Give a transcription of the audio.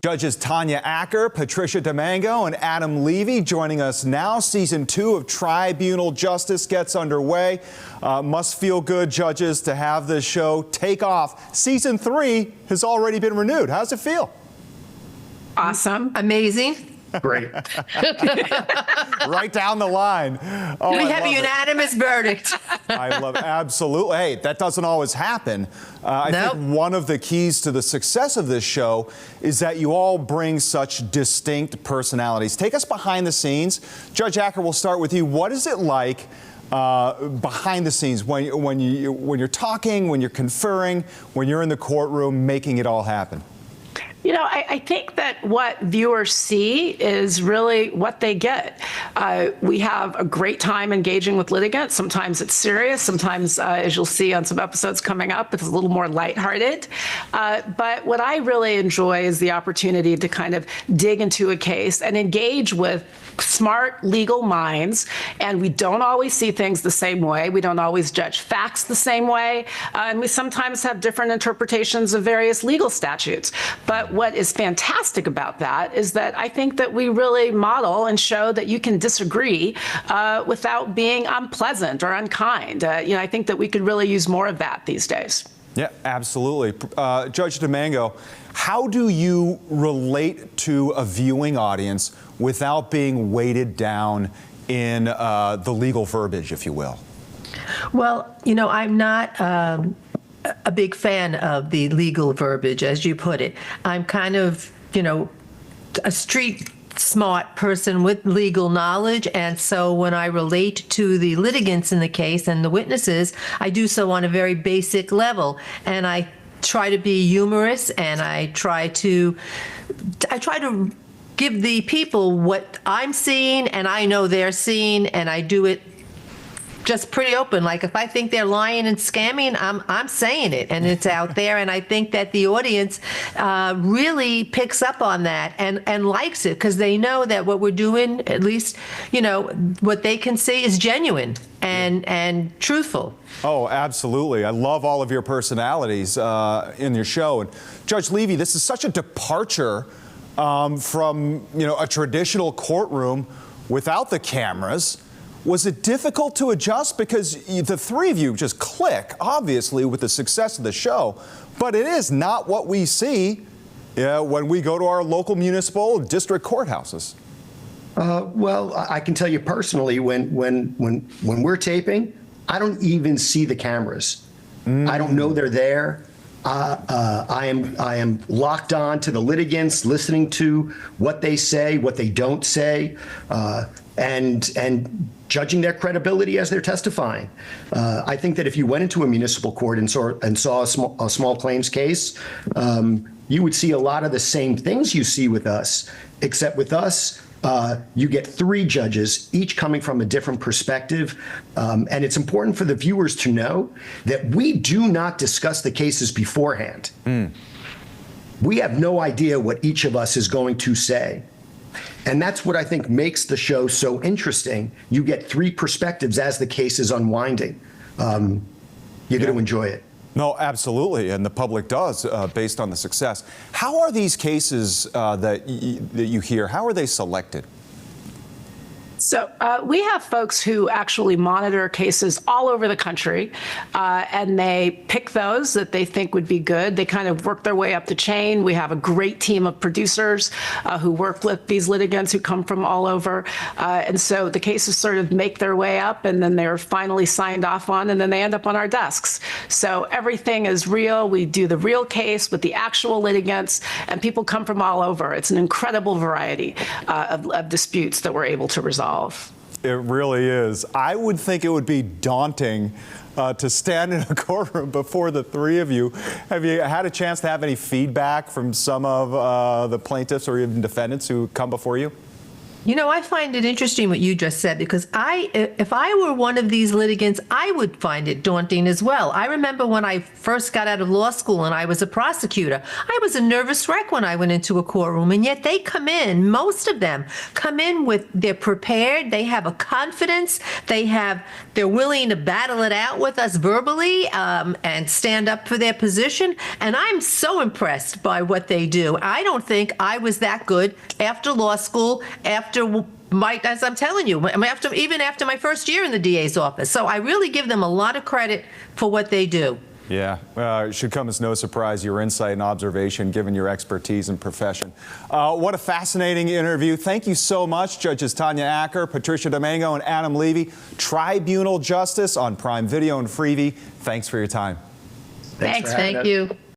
Judges Tanya Acker, Patricia DiMango, and Adam Levy joining us now. Season 2 of Tribunal Justice gets underway. Must feel good, judges, to have this show take off. Season 3 has already been renewed. How's it feel? Awesome. Amazing. Great. Right down the line. Oh, we have a unanimous verdict. I love it. Absolutely. Hey, that doesn't always happen. I think one of the keys to the success of this show is that you all bring such distinct personalities. Take us behind the scenes. Judge Acker, we'll start with you. What is it like behind the scenes when you're talking, when you're conferring, when you're in the courtroom, making it all happen? You know, I think that what viewers see is really what they get. We have a great time engaging with litigants. Sometimes it's serious. Sometimes, as you'll see on some episodes coming up, it's a little more lighthearted. But what I really enjoy is the opportunity to kind of dig into a case and engage with smart legal minds. And we don't always see things the same way. We don't always judge facts the same way. And we sometimes have different interpretations of various legal statutes. But what is fantastic about that is that I think that we really model and show that you can disagree without being unpleasant or unkind. I think that we could really use more of that these days. Yeah, absolutely. Judge DiMango, how do you relate to a viewing audience without being weighted down in the legal verbiage, if you will? Well, I'm not a big fan of the legal verbiage, as you put it. I'm kind of, a street smart person with legal knowledge, and so when I relate to the litigants in the case and the witnesses, I do so on a very basic level, and I try to be humorous, and I try to give the people what I'm seeing and I know they're seeing, and I do it just pretty open. Like if I think they're lying and scamming, I'm saying it, and it's out there. And I think that the audience really picks up on that and likes it, because they know that what we're doing, at least, what they can see is genuine and truthful. Oh, absolutely. I love all of your personalities in your show. And Judge Levy, this is such a departure from, a traditional courtroom without the cameras. Was it difficult to adjust? Because the three of you just click, obviously, with the success of the show, but it is not what we see when we go to our local municipal district courthouses. Well, I can tell you personally, when we're taping, I don't even see the cameras. I don't know they're there. I am locked on to the litigants, listening to what they say, what they don't say, and judging their credibility as they're testifying. I think that if you went into a municipal court and saw a small claims case, you would see a lot of the same things you see with us, except with us, you get three judges, each coming from a different perspective. And it's important for the viewers to know that we do not discuss the cases beforehand. We have no idea what each of us is going to say. And that's what I think makes the show so interesting. You get three perspectives as the case is unwinding. You're going to enjoy it. No, absolutely, and the public does, based on the success. How are these cases that you hear, how are they selected? So we have folks who actually monitor cases all over the country, and they pick those that they think would be good. They kind of work their way up the chain. We have a great team of producers who work with these litigants who come from all over. And so the cases sort of make their way up, and then they're finally signed off on, and then they end up on our desks. So everything is real. We do the real case with the actual litigants, and people come from all over. It's an incredible variety of disputes that we're able to resolve. It really is. I would think it would be daunting to stand in a courtroom before the three of you. Have you had a chance to have any feedback from some of the plaintiffs or even defendants who come before you? You know, I find it interesting what you just said, because if I were one of these litigants, I would find it daunting as well. I remember when I first got out of law school and I was a prosecutor, I was a nervous wreck when I went into a courtroom, and yet they come in, most of them come in with, they're prepared, they have a confidence, they're willing to battle it out with us verbally and stand up for their position. And I'm so impressed by what they do. I don't think I was that good after law school, as I'm telling you, even after my first year in the DA's office. So I really give them a lot of credit for what they do. Yeah, it should come as no surprise, your insight and observation, given your expertise and profession. What a fascinating interview. Thank you so much, Judges Tanya Acker, Patricia DiMango, and Adam Levy. Tribunal Justice on Prime Video and Freevee. Thanks for your time. Thanks for having Thank us. you.